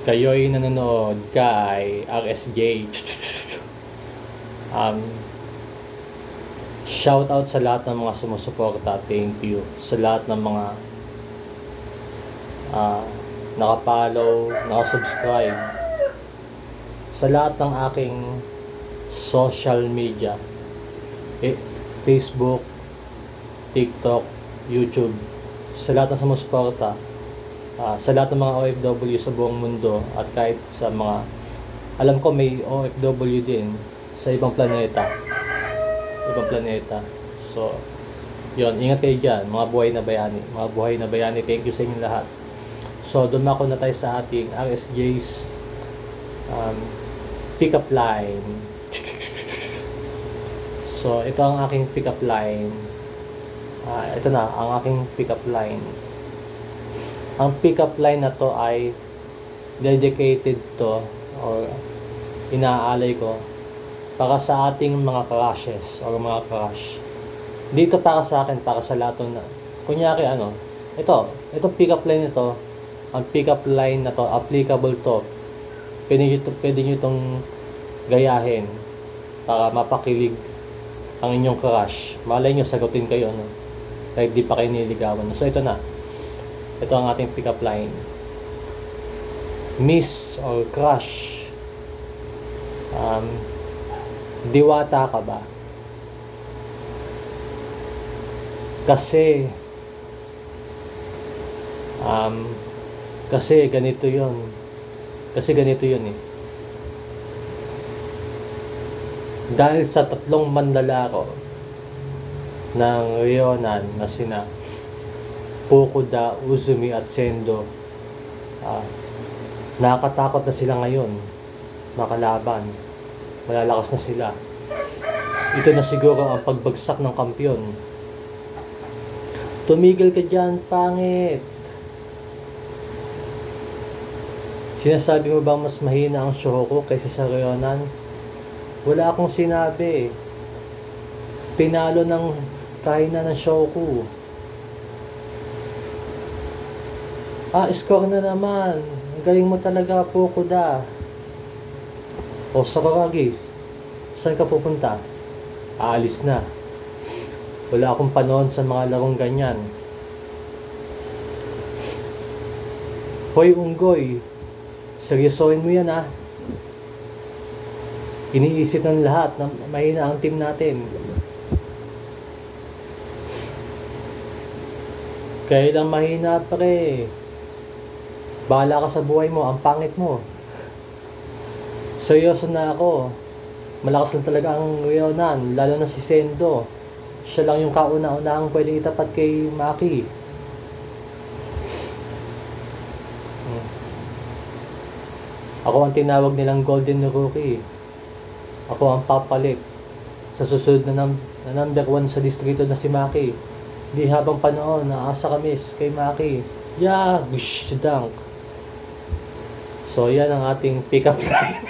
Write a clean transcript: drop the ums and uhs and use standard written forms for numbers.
Kayo'y nanonood kay RSJ. Um, shout out sa lahat ng mga sumusuporta. Thank you sa lahat ng mga nakapollow, nakasubscribe sa lahat ng aking social media, Facebook, TikTok, YouTube, sa lahat ng sumusuporta, sa lahat ng mga OFW sa buong mundo, at kahit sa mga, alam ko may OFW din sa ibang planeta. So yon, ingat kayo dyan, mga buhay na bayani. Thank you sa inyo lahat. So dumako na tayo sa ating RSJ's pick-up line. So ito ang aking pick-up line. Ito na ang aking pick-up line. Ang pick-up line na to ay dedicated to, or inaalay ko para sa ating mga crushes or mga crush. Dito para sa akin, para sa lahat na kunyari itong pick-up line nito, ang pick-up line na to applicable to, pwede nyo itong gayahin para mapakilig ang inyong crush. Malay nyo sagutin kayo, no? Kahit di pa kayo nililigawan. So ito ang ating pick-up line. Miss or crush, diwata ka ba? Kasi ganito yun eh. Dahil sa tatlong manlalako ng Ryonan na sina Fukuda, Uzumi at Sendo, nakakatakot na sila ngayon makalaban. Malalakas na sila. Ito na siguro ang pagbagsak ng kampyon. Tumigil ka dyan, pangit. Sinasabi mo bang mas mahina ang Shouhoku kaysa sa Ryonan? Wala akong sinabi. Pinalo ng kainan ng Shouhoku. Score na naman. Ang galing mo talaga, Fukuda. O Sakuragi, saan ka pupunta? Aalis na. Wala akong panahon sa mga larong ganyan. Hoy Unggoy, seryosohin mo yan ha. Iniisip ng lahat na mahina ang team natin. Kailang mahina pre. Bahala ka sa buhay mo, ang pangit mo. Seryoso na ako. Malakas lang talaga ang Ryonan, lalo na si Sendo. Siya lang yung kauna-unahang pwedeng itapat kay Maki. Ako ang tinawag nilang Golden Rookie. Ako ang papalit sa susunod na number 1 sa distrito na si Maki. Di habang panahon, naasa kami kay Maki. Gush, dunk. So yan ang ating pick-up line.